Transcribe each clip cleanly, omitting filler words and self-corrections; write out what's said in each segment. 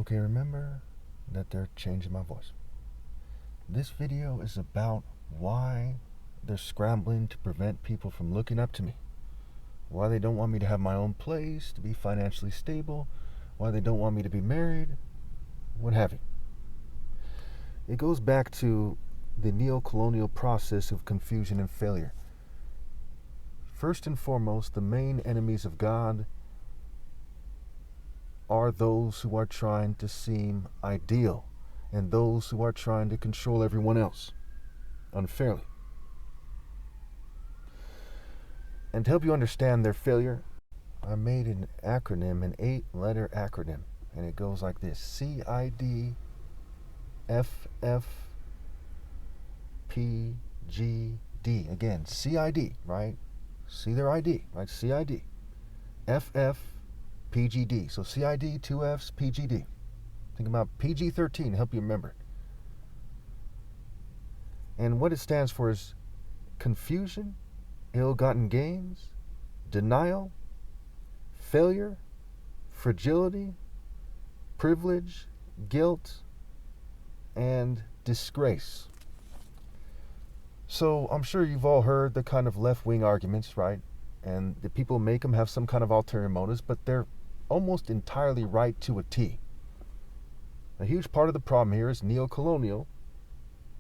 Okay, remember that they're changing my voice. This video is about why they're scrambling to prevent people from looking up to me. Why they don't want me to have my own place, to be financially stable, why they don't want me to be married, what have you. It goes back to the neo-colonial process of confusion and failure. First and foremost, the main enemies of God are those who are trying to seem ideal and those who are trying to control everyone else unfairly. And to help you understand their failure, I made an acronym, an 8-letter acronym, and it goes like this: CID, FF, PGD. Again, CID, right? See their ID, right? CID, FF, PGD. So CID, 2 Fs, PGD. Think about PG-13 to help you remember it. And what it stands for is confusion, ill-gotten gains, denial, failure, fragility, privilege, guilt, and disgrace. So I'm sure you've all heard the kind of left-wing arguments, right? And the people make them have some kind of ulterior motives, but they're almost entirely right to a T. A huge part of the problem here is neo-colonial,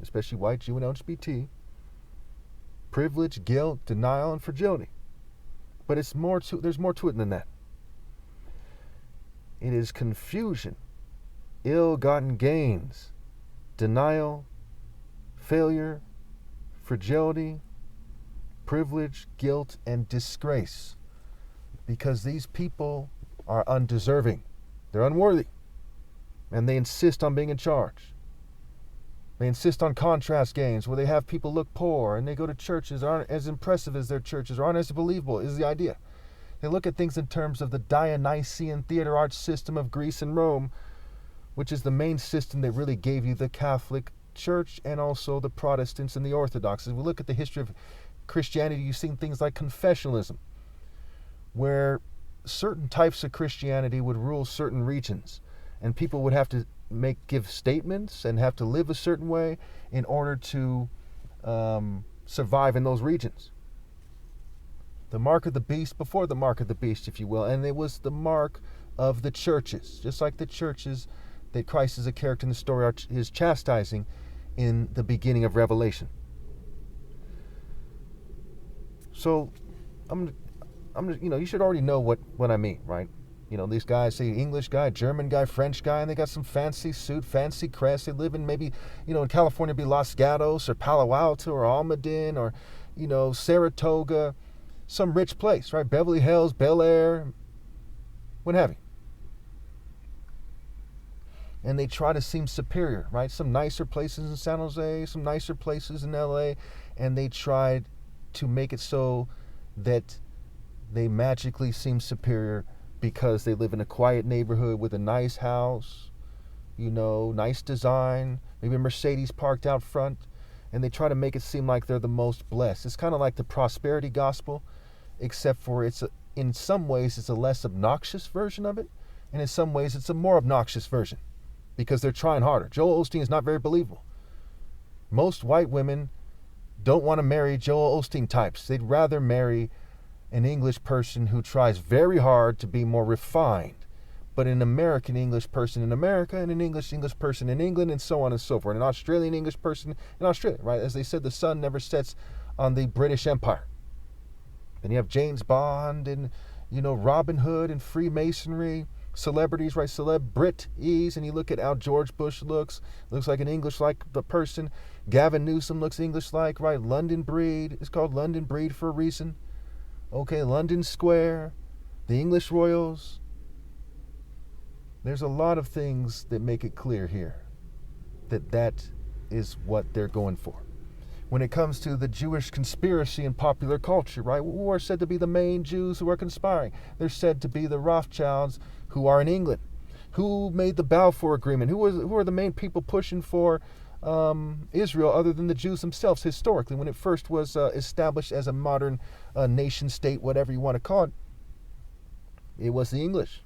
especially white, Jew, and LGBT, privilege, guilt, denial, and fragility. But there's more to it than that. It is confusion, ill-gotten gains, denial, failure, fragility, privilege, guilt, and disgrace. Because these people are undeserving. They're unworthy. And they insist on being in charge. They insist on contrast gains where they have people look poor and they go to churches that aren't as impressive as their churches or aren't as believable, is the idea. They look at things in terms of the Dionysian theater arts system of Greece and Rome, which is the main system that really gave you the Catholic Church and also the Protestants and the Orthodox. As we look at the history of Christianity, you've seen things like confessionalism, where certain types of Christianity would rule certain regions, and people would have to give statements and have to live a certain way in order to survive in those regions. The mark of the beast before the mark of the beast, if you will, and it was the mark of the churches, just like the churches that Christ as a character in the story is chastising in the beginning of Revelation. So, you should already know what I mean, right? These guys say English guy, German guy, French guy, and they got some fancy suit, fancy crest. They live in maybe, in California, it'd be Los Gatos or Palo Alto or Almaden or, Saratoga, some rich place, right? Beverly Hills, Bel Air, what have you. And they try to seem superior, right? Some nicer places in San Jose, some nicer places in LA, and they tried to make it so that they magically seem superior because they live in a quiet neighborhood with a nice house, nice design, maybe a Mercedes parked out front, and they try to make it seem like they're the most blessed. It's kind of like the prosperity gospel, except for in some ways it's a less obnoxious version of it, and in some ways it's a more obnoxious version because they're trying harder. Joel Osteen is not very believable. Most white women don't want to marry Joel Osteen types. They'd rather marry an English person who tries very hard to be more refined, but an American English person in America and an English person in England and so on and so forth. An Australian English person in Australia, right? As they said, the sun never sets on the British Empire. Then you have James Bond and, Robin Hood and Freemasonry, celebrities, right? Celebrities, and you look at how George Bush looks like an English-like person. Gavin Newsom looks English-like, right? London breed. It's called London breed for a reason. Okay, London Square, the English royals. There's a lot of things that make it clear here that is what they're going for. When it comes to the Jewish conspiracy in popular culture, right? Who are said to be the main Jews who are conspiring? They're said to be the Rothschilds who are in England. Who made the Balfour Agreement? Who are the main people pushing for Israel other than the Jews themselves historically when it first was established as a modern nation state, whatever you want to call it? It was the English.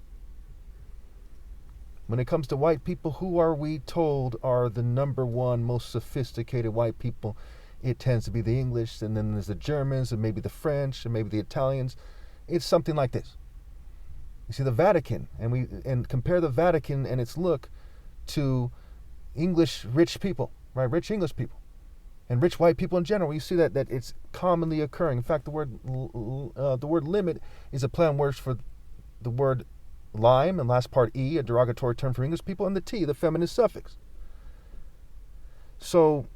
When it comes to white people, who are we told are the number one most sophisticated white people? It tends to be the English, and then there's the Germans, and maybe the French, and maybe the Italians. It's something like this. You see the Vatican, and compare the Vatican and its look to English rich people, right? Rich English people, and rich white people in general. You see that it's commonly occurring. In fact, the word limit is a play on words for the word lime, and last part E, a derogatory term for English people, and the T, the feminine suffix. So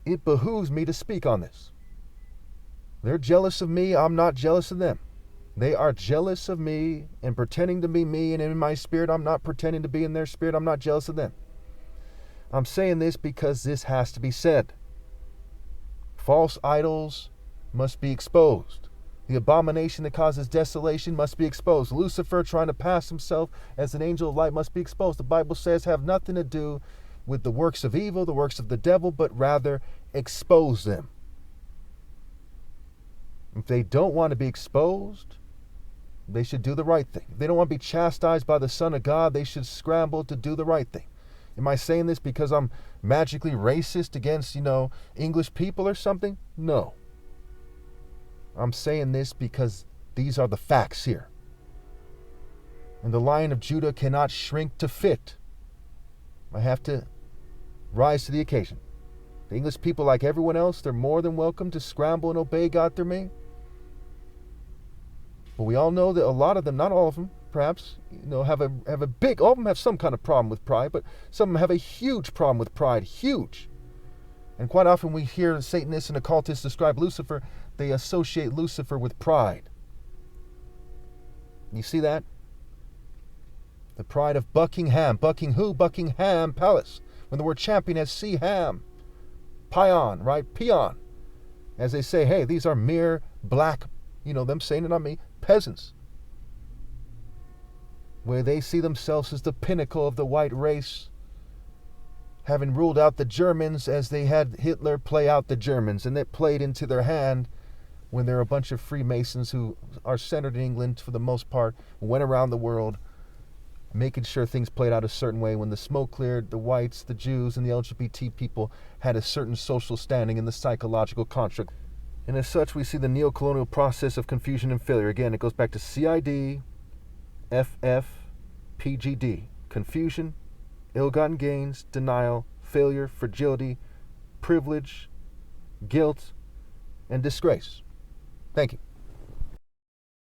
it behooves me to speak on this. They're jealous of me. I'm not jealous of them. They are jealous of me and pretending to be me, and in my spirit, I'm not pretending to be in their spirit. I'm not jealous of them. I'm saying this because this has to be said. False idols must be exposed. The abomination that causes desolation must be exposed. Lucifer trying to pass himself as an angel of light must be exposed. The Bible says have nothing to do with the works of evil, the works of the devil, but rather expose them. If they don't want to be exposed, they should do the right thing. If they don't want to be chastised by the Son of God, they should scramble to do the right thing. Am I saying this because I'm magically racist against, English people or something? No. I'm saying this because these are the facts here. And the Lion of Judah cannot shrink to fit. I have to rise to the occasion. The English people, like everyone else, they're more than welcome to scramble and obey God through me. But we all know that a lot of them, not all of them, perhaps, have a big, all of them have some kind of problem with pride, but some of them have a huge problem with pride, huge. And quite often we hear Satanists and occultists describe Lucifer, they associate Lucifer with pride. You see that? The pride of Buckingham. Buckingham Palace. When the word champion has C-ham. Pion, right? Peon. As they say, hey, these are mere black, them saying it on me, peasants. Where they see themselves as the pinnacle of the white race, having ruled out the Germans as they had Hitler play out the Germans, and that played into their hand when there are a bunch of Freemasons who are centered in England for the most part, went around the world making sure things played out a certain way. When the smoke cleared, the whites, the Jews, and the LGBT people had a certain social standing in the psychological construct. And as such, we see the neo-colonial process of confusion and failure. Again, it goes back to CID, FF, PGD. Confusion, ill-gotten gains, denial, failure, fragility, privilege, guilt, and disgrace. Thank you.